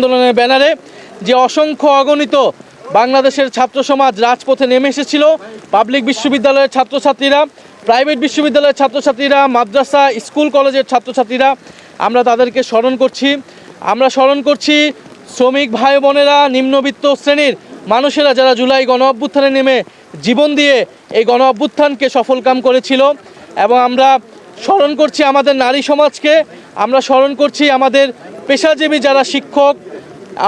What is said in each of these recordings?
আন্দোলনের ব্যানারে যে অসংখ্য অগণিত বাংলাদেশের ছাত্র সমাজ রাজপথে নেমে এসেছিল, পাবলিক বিশ্ববিদ্যালয়ের ছাত্রছাত্রীরা, প্রাইভেট বিশ্ববিদ্যালয়ের ছাত্রছাত্রীরা, মাদ্রাসা, স্কুল কলেজের ছাত্রছাত্রীরা, আমরা তাদেরকে স্মরণ করছি। আমরা স্মরণ করছি শ্রমিক ভাই বোনেরা, নিম্নবিত্ত শ্রেণীর মানুষেরা যারা জুলাই গণ অভ্যুত্থানে নেমে জীবন দিয়ে এই গণ অভ্যুত্থানকে সফলকাম করেছিল। এবং আমরা স্মরণ করছি আমাদের নারী সমাজকে, আমরা স্মরণ করছি আমাদের পেশাজীবী যারা শিক্ষক,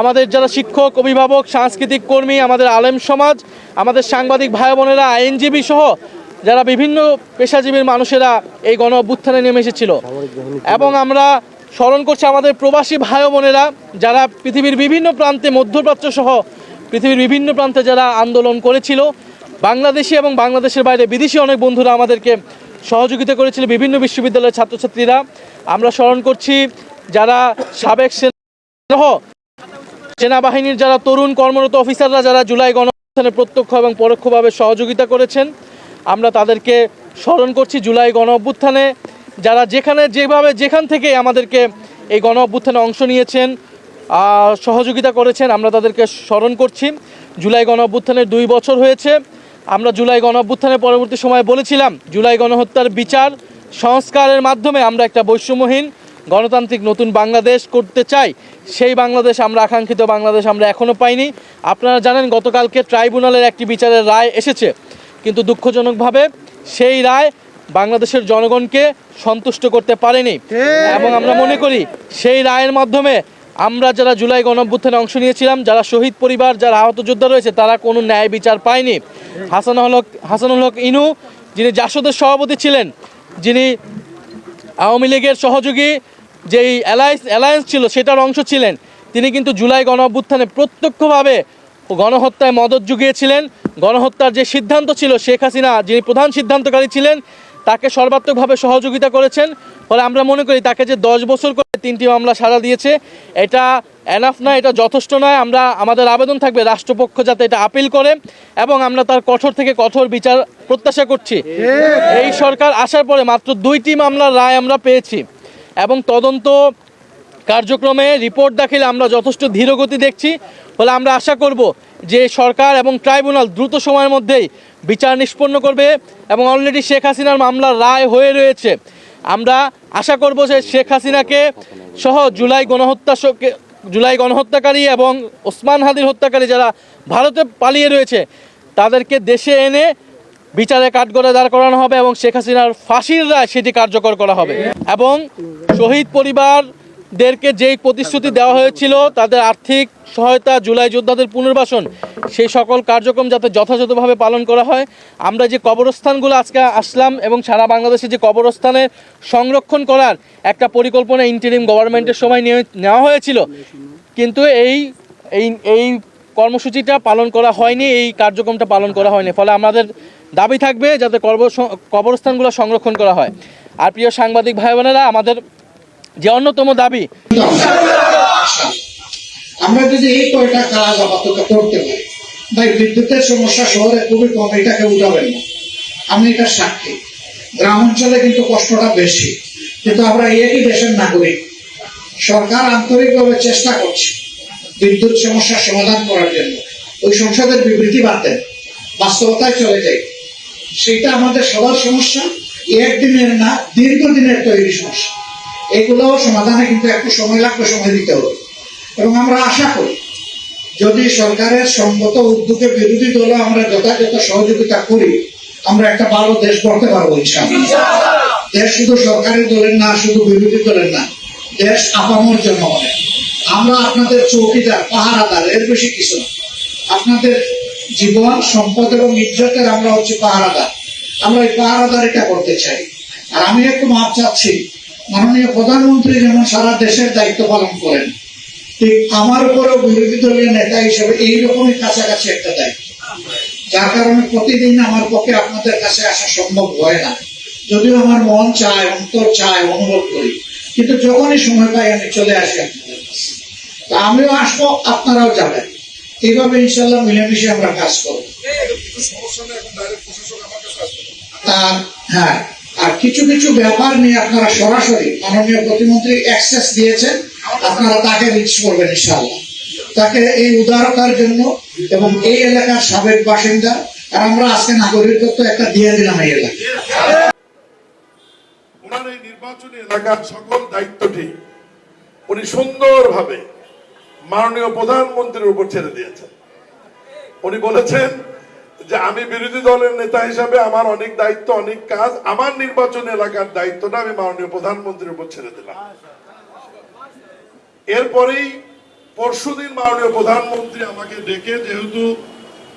আমাদের যারা শিক্ষক, অভিভাবক, সাংস্কৃতিক কর্মী, আমাদের আলেম সমাজ, আমাদের সাংবাদিক ভাই বোনেরা, আইনজীবী সহ যারা বিভিন্ন পেশাজীবীর মানুষেরা এই গণ অভ্যুত্থানে নেমে এসেছিল। এবং আমরা স্মরণ করছি আমাদের প্রবাসী ভাই বোনেরা যারা পৃথিবীর বিভিন্ন প্রান্তে, মধ্যপ্রাচ্য সহ পৃথিবীর বিভিন্ন প্রান্তে যারা আন্দোলন করেছিল। বাংলাদেশি এবং বাংলাদেশের বাইরে বিদেশি অনেক বন্ধুরা আমাদেরকে সহযোগিতা করেছিল, বিভিন্ন বিশ্ববিদ্যালয়ের ছাত্রছাত্রীরা। আমরা স্মরণ করছি যারা সাবেক সেনাবাহিনীর যারা তরুণ কর্মরত অফিসাররা যারা জুলাই গণ অভ্যুত্থানে প্রত্যক্ষ এবং পরোক্ষভাবে সহযোগিতা করেছেন। আমরা তাদেরকে স্মরণ করছি। জুলাই গণ অভ্যুত্থানে যারা যেখান থেকে আমাদেরকে এই গণ অভ্যুত্থানে অংশ নিয়েছেন, সহযোগিতা করেছেন, আমরা তাদেরকে স্মরণ করছি। জুলাই গণ অভ্যুত্থানের 2 বছর হয়েছে। আমরা জুলাই গণ অভ্যুত্থানের পরবর্তী সময়ে বলেছিলাম জুলাই গণহত্যার বিচার সংস্কারের মাধ্যমে আমরা একটা বৈষম্যহীন গণতান্ত্রিক নতুন বাংলাদেশ করতে চাই। সেই বাংলাদেশ আমরা, আকাঙ্ক্ষিত বাংলাদেশ আমরা এখনও পাইনি। আপনারা জানেন গতকালকে ট্রাইব্যুনালের একটি বিচারের রায় এসেছে, কিন্তু দুঃখজনকভাবে সেই রায় বাংলাদেশের জনগণকে সন্তুষ্ট করতে পারেনি। এবং আমরা মনে করি সেই রায়ের মাধ্যমে আমরা যারা জুলাই গণ অভ্যুত্থানে অংশ নিয়েছিলাম, যারা শহীদ পরিবার, যারা আহত যোদ্ধা রয়েছে, তারা কোনো ন্যায় বিচার পায়নি। হাসানুল হক ইনু, যিনি জাসদের সভাপতি ছিলেন, যিনি আওয়ামী লীগের সহযোগী যেই অ্যালায়েন্স ছিল সেটার অংশ ছিলেন, তিনি কিন্তু জুলাই গণ অভ্যুত্থানে প্রত্যক্ষভাবে গণহত্যায় মদত জুগিয়েছিলেন। গণহত্যার যে সিদ্ধান্ত ছিল, শেখ হাসিনা যিনি প্রধান সিদ্ধান্তকারী ছিলেন, তাকে সর্বাত্মকভাবে সহযোগিতা করেছেন। ফলে আমরা মনে করি তাকে যে 10 বছর করে 3টি মামলা সাজা দিয়েছে, এটা এনাফ নয়, এটা যথেষ্ট নয়। আমাদের আবেদন থাকবে রাষ্ট্রপক্ষ যাতে এটা আপিল করে, এবং আমরা তার কঠোর থেকে কঠোর বিচার প্রত্যাশা করছি। এই সরকার আসার পরে মাত্র 2টি মামলার রায় আমরা পেয়েছি, এবং তদন্ত কার্যক্রমে রিপোর্ট দাখিলে আমরা যথেষ্ট ধীরগতি দেখছি। ফলে আমরা আশা করব যে সরকার এবং ট্রাইব্যুনাল দ্রুত সময়ের মধ্যেই বিচার নিষ্পন্ন করবে। এবং অলরেডি শেখ হাসিনার মামলার রায় হয়ে রয়েছে। আমরা আশা করব যে শেখ হাসিনাকে সহ জুলাই গণহত্যাকারী এবং ওসমান হাদির হত্যাকারী যারা ভারতে পালিয়ে রয়েছে, তাদেরকে দেশে এনে বিচারে কাঠগড়ায় দাঁড় করানো হবে, এবং শেখ হাসিনার ফাঁসির রায় সেটি কার্যকর করা হবে। এবং শহীদ পরিবারদেরকে যেই প্রতিশ্রুতি দেওয়া হয়েছিল, তাদের আর্থিক সহায়তা, জুলাই যোদ্ধাদের পুনর্বাসন, সেই সকল কার্যক্রম যাতে যথাযথভাবে পালন করা হয়। আমরা যে কবরস্থানগুলো আজকে আসলাম, এবং সারা বাংলাদেশে যে কবরস্থানের সংরক্ষণ করার একটা পরিকল্পনা ইন্টারিম গভর্নমেন্টের সময় নেওয়া হয়েছিল, কিন্তু এই কর্মসূচিটা পালন করা হয়নি, এই কার্যক্রমটা পালন করা হয়নি। ফলে আমাদের দাবি থাকবে যাতে কবরস্থানগুলো সংরক্ষণ করা হয়। আর প্রিয় সাংবাদিক ভাই বোনেরা, আমাদের যে অন্যতম দাবি, আমরা যদি এই কয়টা কাজ আপাতত করতে পারি, ভাই বিদ্যুতের সমস্যা শহরে খুবই কম, এটাকে উঠাবেন না, আমি এটা সাক্ষী। গ্রাম অঞ্চলে কিন্তু কষ্টটা বেশি, কিন্তু আমরা একই দেশের নাগরিক। সরকার আন্তরিকভাবে চেষ্টা করছে বিদ্যুৎ সমস্যার সমাধান করার জন্য। ওই সংসদের বিবৃতি বাদ দেন, বাস্তবতায় চলে যায়। সেটা আমাদের সবার সমস্যা, একদিনের না, দীর্ঘদিনের তৈরি সমস্যা। এগুলো সমাধানে কিন্তু একটু সময় লাগবে, সময় দিতে হবে। এবং আমরা আশা করি যদি সরকারের সঙ্গত উদ্যোগে বিরোধী দলও আমরা যথাযথ সহযোগিতা করি, আমরা একটা ভালো দেশ গড়তে পারবো ইনশাআল্লাহ। দেশ শুধু সরকারি দলের না, শুধু বিরোধী দলের না, দেশ আপামর জনগণের। আমরা আপনাদের চৌকিদার, পাহারাদার, এর বেশি কিছু না। আপনাদের জীবন, সম্পদ এবং ইজ্জতের আমরা হচ্ছে পাহারাদার। আমরা এই পাহারাদারিটা করতে চাই। আর আমি একটু মাপ চাচ্ছি, মাননীয় প্রধানমন্ত্রী যেমন সারা দেশের দায়িত্ব পালন করেন, ঠিক আমার উপরেও বিরোধী দলীয় নেতা হিসেবে এইরকমই কাছাকাছি একটা দায়িত্ব, যার কারণে প্রতিদিন আমার পক্ষে আপনাদের কাছে আসা সম্ভব হয় না। যদিও আমার মন চায়, অন্তর চায়, অনুভব করি, কিন্তু যখনই সময় পাই আমি চলে আসি আপনাদের কাছে। তা আমিও আসবো, আপনারাও যাবেন। এইভাবে ইনশাল্লাহ মিলেমিশে আমরা কাজ করবো। হ্যাঁ, আর কিছু কিছু ব্যাপার নিয়ে আপনারা সরাসরি মাননীয় প্রতিমন্ত্রী অ্যাক্সেস দিয়েছেন, আপনারা তাকে রিচ করবেন ইনশাআল্লাহ। তাকে এই উদারতার জন্য এবং এই এলাকার সাবেক বাসিন্দা, আর আমরা আজকে নাগরিকত্ব একটা দিয়ে দিলাম এই এলাকায়। ওনার এই নির্বাচনী এলাকার সকল দায়িত্বটি উনি সুন্দরভাবে মাননীয় প্রধানমন্ত্রীর উপর ছেড়ে দিয়েছেন। উনি বলেছেন যে আমি বিরোধী দলের নেতা হিসাবে আমার অনেক দায়িত্ব, অনেক কাজ, আমার নির্বাচনী এলাকার দায়িত্বটা আমি মাননীয় প্রধানমন্ত্রীর উপর ছেড়ে দিলাম। এরপরেই পরশুদিন মাননীয় প্রধানমন্ত্রী আমাকে ডেকে, যেহেতু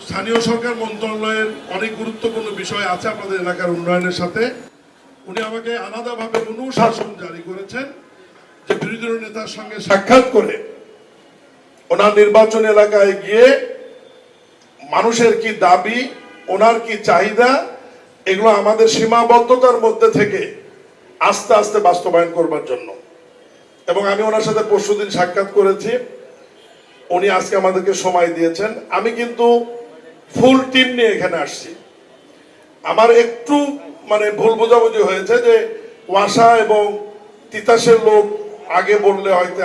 স্থানীয় সরকার মন্ত্রণালয়ের অনেক গুরুত্বপূর্ণ বিষয় আছে আপনাদের এলাকার উন্নয়নের সাথে, উনি আমাকে আলাদাভাবে অনুশাসন জারি করেছেন যে বিরোধী দলের নেতার সঙ্গে সাক্ষাৎ করে ওনার নির্বাচন এলাকায় গিয়ে মানুষের কি দাবি, ওনার কি চাহিদা, এগুলো আমাদের সীমাবদ্ধতার মধ্যে থেকে আস্তে আস্তে বাস্তবায়ন করবার জন্য। এবং আমি ওনার সাথে পরশুদিন সাক্ষাৎ করেছি, উনি আজকে আমাদেরকে সময় দিয়েছেন। আমি কিন্তু ফুল টিম নিয়ে এখানে আসছি। আমার একটু ভুল বোঝাবুঝি হয়েছে যে ওয়াসা এবং তিতাসের লোক আগে বললে হয়তো